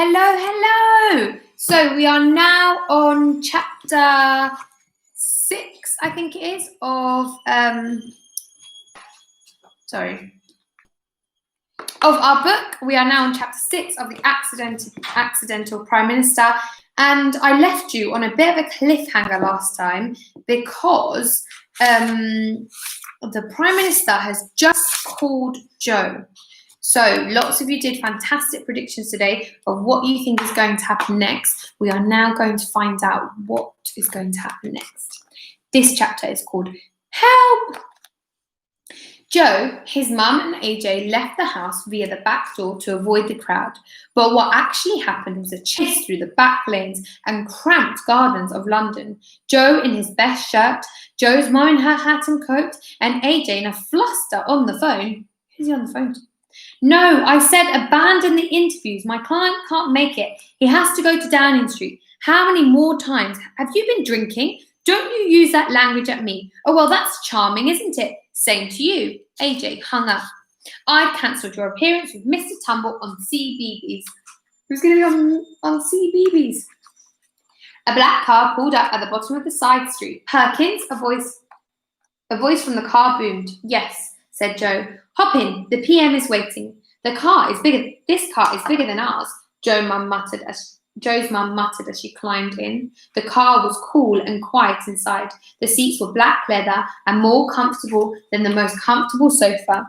Hello, hello. So we are now on chapter 6, I think it is, of our book. We are now on chapter 6 of the accidental Prime Minister, and I left you on a bit of a cliffhanger last time because the Prime Minister has just called Joe. So lots of you did fantastic predictions today of what you think is going to happen next. We are now going to find out what is going to happen next. This chapter is called Help! Joe, his mum and AJ left the house via the back door to avoid the crowd. But what actually happened was a chase through the back lanes and cramped gardens of London. Joe in his best shirt, Joe's mum in her hat and coat, and AJ in a fluster on the phone. Who's he on the phone to? No, I said abandon the interviews. My client can't make it. He has to go to Downing Street. How many more times? Have you been drinking? Don't you use that language at me. Oh, well, that's charming, isn't it? Same to you. AJ hung up. I've cancelled your appearance with Mr. Tumble on CBeebies. Who's going to be on CBeebies? A black car pulled up at the bottom of the side street. Perkins, a voice from the car boomed. Yes, said Joe. Hop in. The PM is waiting. This car is bigger than ours, Joe's mum muttered as she climbed in. The car was cool and quiet inside. The seats were black leather and more comfortable than the most comfortable sofa.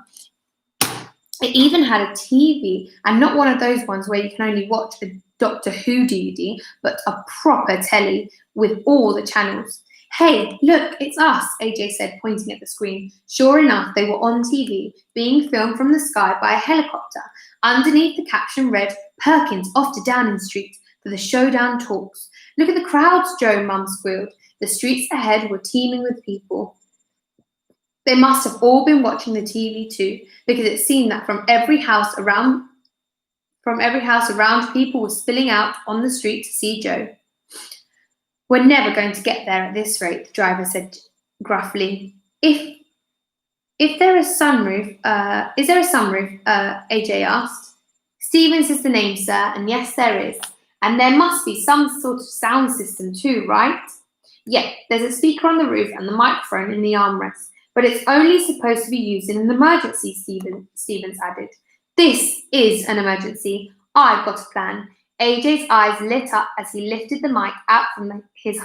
It even had a TV, and not one of those ones where you can only watch a Doctor Who DVD, but a proper telly with all the channels. Hey, look, it's us, AJ said, pointing at the screen. Sure enough, they were on TV, being filmed from the sky by a helicopter. Underneath the caption read, Perkins off to Downing Street for the showdown talks. Look at the crowds, Joe, Mum squealed. The streets ahead were teeming with people. They must have all been watching the TV too, because it seemed that from every house around, people were spilling out on the street to see Joe. We're never going to get there at this rate, the driver said gruffly. If there is sunroof, is there a sunroof? AJ asked. Stevens is the name, sir, and yes, there is. And there must be some sort of sound system too, right? Yeah, there's a speaker on the roof and the microphone in the armrest, but it's only supposed to be used in an emergency, Stevens added. This is an emergency. I've got a plan. AJ's eyes lit up as he lifted the mic out from its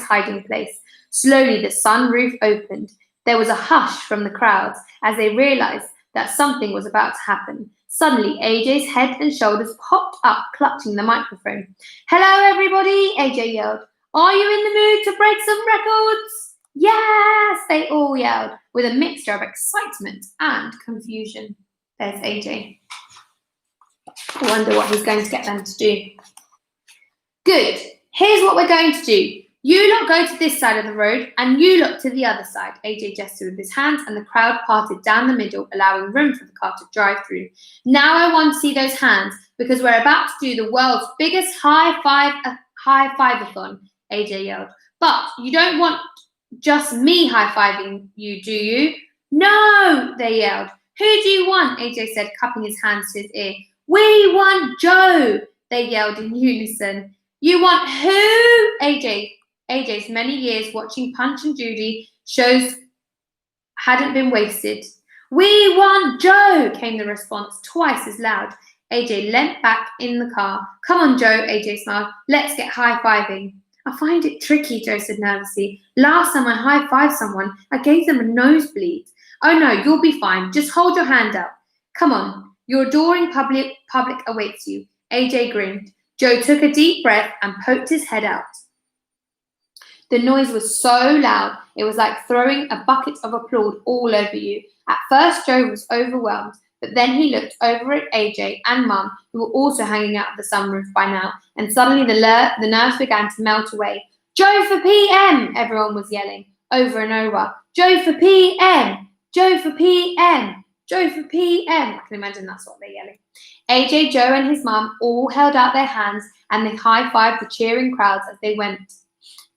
hiding place. Slowly, the sunroof opened. There was a hush from the crowds as they realized that something was about to happen. Suddenly, AJ's head and shoulders popped up, clutching the microphone. Hello, everybody, AJ yelled. Are you in the mood to break some records? Yes, they all yelled, with a mixture of excitement and confusion. There's AJ. I wonder what he's going to get them to do. Good. Here's what we're going to do. You lot go to this side of the road and you lot to the other side. AJ gestured with his hands and the crowd parted down the middle, allowing room for the car to drive through. Now I want to see those hands because we're about to do the world's biggest high five-a-thon, AJ yelled. But you don't want just me high-fiving you, do you? No, they yelled. Who do you want? AJ said, cupping his hands to his ear. We want Joe, they yelled in unison. You want who? AJ's many years watching Punch and Judy shows hadn't been wasted. We want Joe, came the response, twice as loud. AJ leant back in the car. Come on, Joe, AJ smiled. Let's get high-fiving. I find it tricky, Joe said nervously. Last time I high-fived someone, I gave them a nosebleed. Oh no, you'll be fine. Just hold your hand up. Come on. Your adoring public awaits you. AJ grinned. Joe took a deep breath and poked his head out. The noise was so loud, it was like throwing a bucket of applause all over you. At first, Joe was overwhelmed, but then he looked over at AJ and Mum, who were also hanging out of the sunroof by now, and suddenly the nerves began to melt away. Joe for PM! Everyone was yelling, over and over. Joe for PM! Joe for PM! Joe for PM. I can imagine that's what they're yelling. AJ, Joe, and his mum all held out their hands and they high-fived the cheering crowds as they went.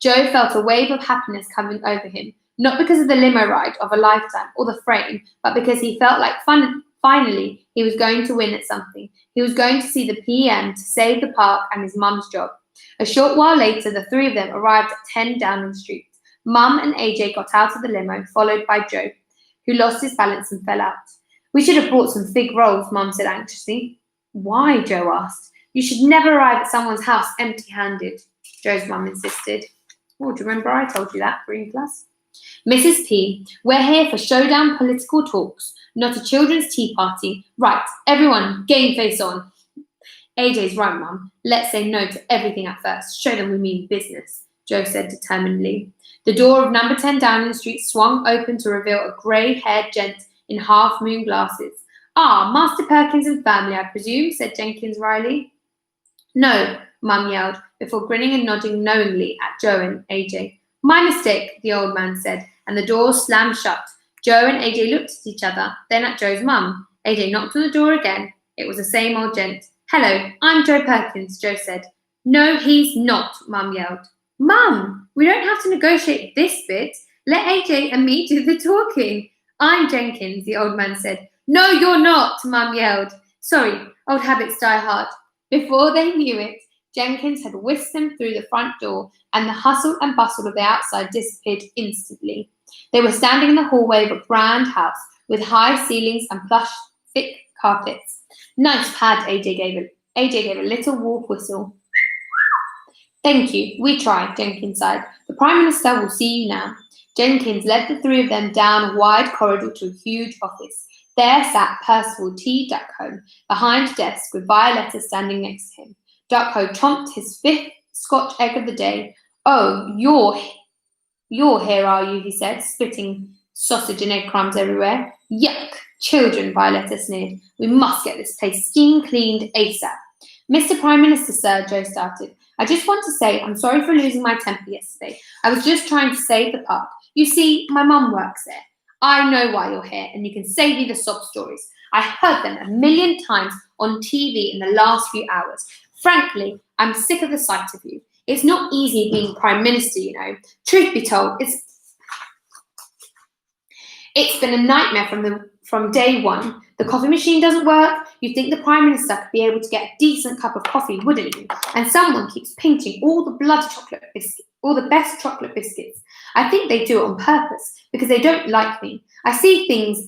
Joe felt a wave of happiness coming over him, not because of the limo ride of a lifetime or the frame, but because he felt like Finally, he was going to win at something. He was going to see the PM to save the park and his mum's job. A short while later, the three of them arrived at 10 Downing Street. Mum and AJ got out of the limo, followed by Joe, who lost his balance and fell out. We should have brought some fig rolls, Mum said anxiously. Why? Joe asked. You should never arrive at someone's house empty-handed, Joe's mum insisted. Oh, do you remember I told you that, Green Plus? Mrs. P, we're here for showdown political talks, not a children's tea party. Right, everyone, game face on. AJ's right, Mum. Let's say no to everything at first. Show them we mean business, Joe said determinedly. The door of number 10 Downing Street swung open to reveal a grey-haired gent in half-moon glasses. Ah, Master Perkins and family, I presume, said Jenkins wryly. No, Mum yelled, before grinning and nodding knowingly at Joe and AJ. My mistake, the old man said, and the door slammed shut. Joe and AJ looked at each other, then at Joe's mum. AJ knocked on the door again. It was the same old gent. Hello, I'm Joe Perkins, Joe said. No, he's not, Mum yelled. Mum, we don't have to negotiate this bit. Let AJ and me do the talking. I'm Jenkins, the old man said. No, you're not, Mum yelled. Sorry, old habits die hard. Before they knew it, Jenkins had whisked them through the front door, and the hustle and bustle of the outside disappeared instantly. They were standing in the hallway of a grand house with high ceilings and plush, thick carpets. Nice pad, AJ gave a little warp whistle. Thank you, we tried, Jenkins sighed. The Prime Minister will see you now. Jenkins led the three of them down a wide corridor to a huge office. There sat Percival T. Duckholme, behind a desk with Violeta standing next to him. Duckholme chomped his 5th Scotch egg of the day. Oh, you're here, are you? He said, spitting sausage and egg crumbs everywhere. Yuck! Children, Violeta sneered. We must get this place steam cleaned ASAP. Mr. Prime Minister, sir, Joe started. I just want to say I'm sorry for losing my temper yesterday. I was just trying to save the park. You see, my mum works there. I know why you're here, and you can save me the sob stories. I heard them 1,000,000 times on TV in the last few hours. Frankly, I'm sick of the sight of you. It's not easy being Prime Minister, you know. Truth be told, it's been a nightmare from day one. The coffee machine doesn't work. You'd think the Prime Minister could be able to get a decent cup of coffee, wouldn't you? And someone keeps pinching all the best chocolate biscuits. I think they do it on purpose because they don't like me. I see things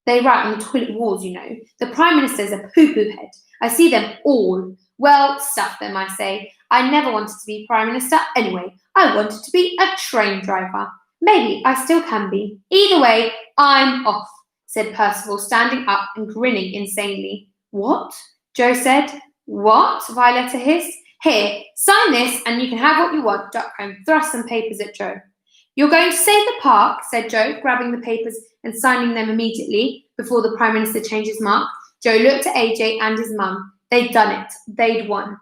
they write on the toilet walls, you know. The Prime Minister's a poo-poo head. I see them all. Well, stuff them, I say. I never wanted to be Prime Minister anyway. I wanted to be a train driver. Maybe I still can be. Either way, I'm off, said Percival, standing up and grinning insanely. What? Joe said. What? Violeta hissed. Here, sign this and you can have what you want. Duckholme thrust some papers at Joe. You're going to save the park, said Joe, grabbing the papers and signing them immediately before the Prime Minister changed his mark. Joe looked at AJ and his mum. They'd done it. They'd won.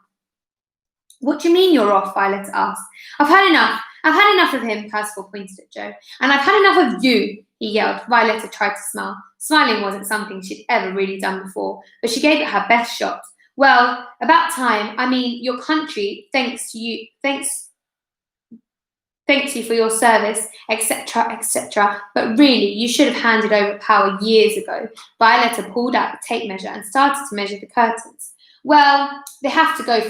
What do you mean you're off? Violeta asked. I've had enough. I've had enough of him, Percival pointed at Joe. And I've had enough of you, he yelled. Violeta tried to smile. Smiling wasn't something she'd ever really done before, but she gave it her best shot. Well, about time. I mean, your country, thanks you for your service, etc., etc. But really, you should have handed over power years ago. Violeta pulled out the tape measure and started to measure the curtains. Well, they'll have to go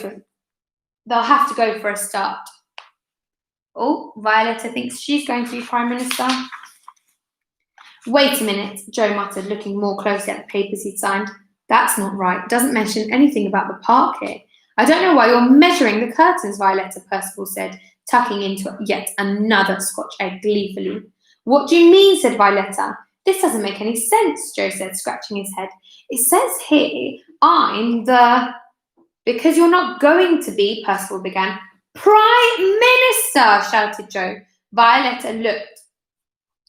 for a start. Oh, Violeta thinks she's going to be Prime Minister. Wait a minute, Joe muttered, looking more closely at the papers he'd signed. That's not right. It doesn't mention anything about the park here. I don't know why you're measuring the curtains, Violeta, Percival said, tucking into yet another Scotch egg gleefully. What do you mean, said Violeta. This doesn't make any sense, Joe said, scratching his head. It says here, I'm the... Because you're not going to be, Percival began. Prime Minister, shouted Joe. Violeta looked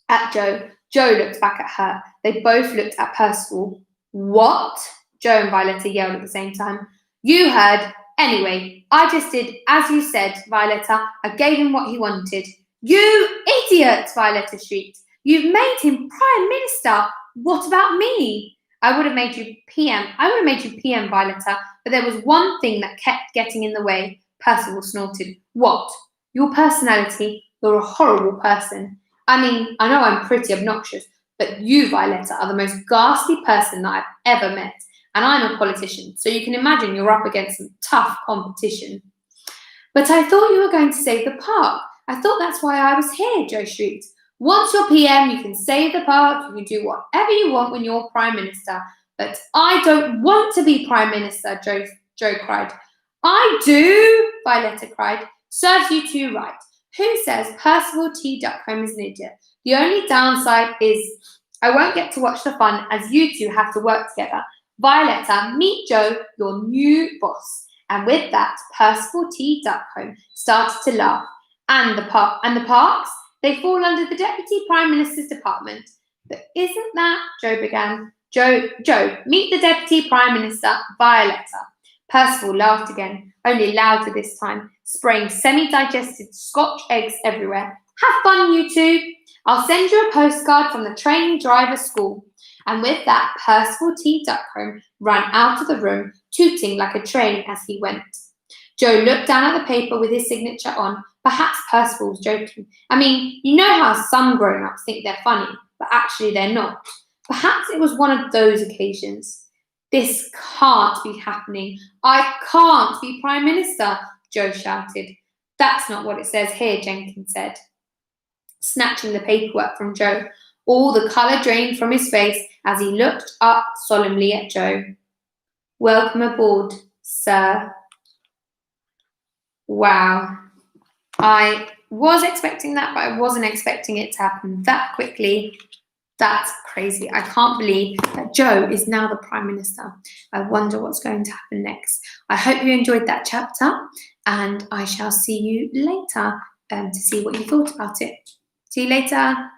at Joe. Joe looked back at her. They both looked at Percival. What? Joe and Violeta yelled at the same time. You heard. Anyway, I just did as you said, Violeta. I gave him what he wanted. You idiot, Violeta shrieked. You've made him Prime Minister. What about me? I would have made you PM. Violeta, but there was one thing that kept getting in the way. Percival snorted. What? Your personality. You're a horrible person. I mean, I know I'm pretty obnoxious, But you, Violeta, are the most ghastly person that I've ever met. And I'm a politician, so you can imagine you're up against some tough competition. But I thought you were going to save the park. I thought that's why I was here, Joe shrieked. Once you're PM, you can save the park, you can do whatever you want when you're Prime Minister. But I don't want to be Prime Minister, Joe cried. I do, Violeta cried. Serves you two right. Who says Percival T. Duckcombe is an idiot? The only downside is I won't get to watch the fun as you two have to work together. Violeta, meet Joe, your new boss. And with that, Percival T. Duckcombe started to laugh. And the parks, they fall under the Deputy Prime Minister's department. But isn't that, Joe began. Joe, meet the Deputy Prime Minister, Violeta. Percival laughed again, only louder this time, spraying semi-digested Scotch eggs everywhere. Have fun, you two. I'll send you a postcard from the train driver school. And with that, Percival T. Duckcombe ran out of the room, tooting like a train as he went. Joe looked down at the paper with his signature on. Perhaps Percival was joking. I mean, you know how some grown-ups think they're funny, but actually they're not. Perhaps it was one of those occasions. This can't be happening. I can't be Prime Minister, Joe shouted. That's not what it says here, Jenkins said, snatching the paperwork from Joe. All the colour drained from his face as he looked up solemnly at Joe. Welcome aboard, sir. Wow. I was expecting that, but I wasn't expecting it to happen that quickly. That's crazy. I can't believe that Joe is now the Prime Minister. I wonder what's going to happen next. I hope you enjoyed that chapter, and I shall see you later to see what you thought about it. See you later.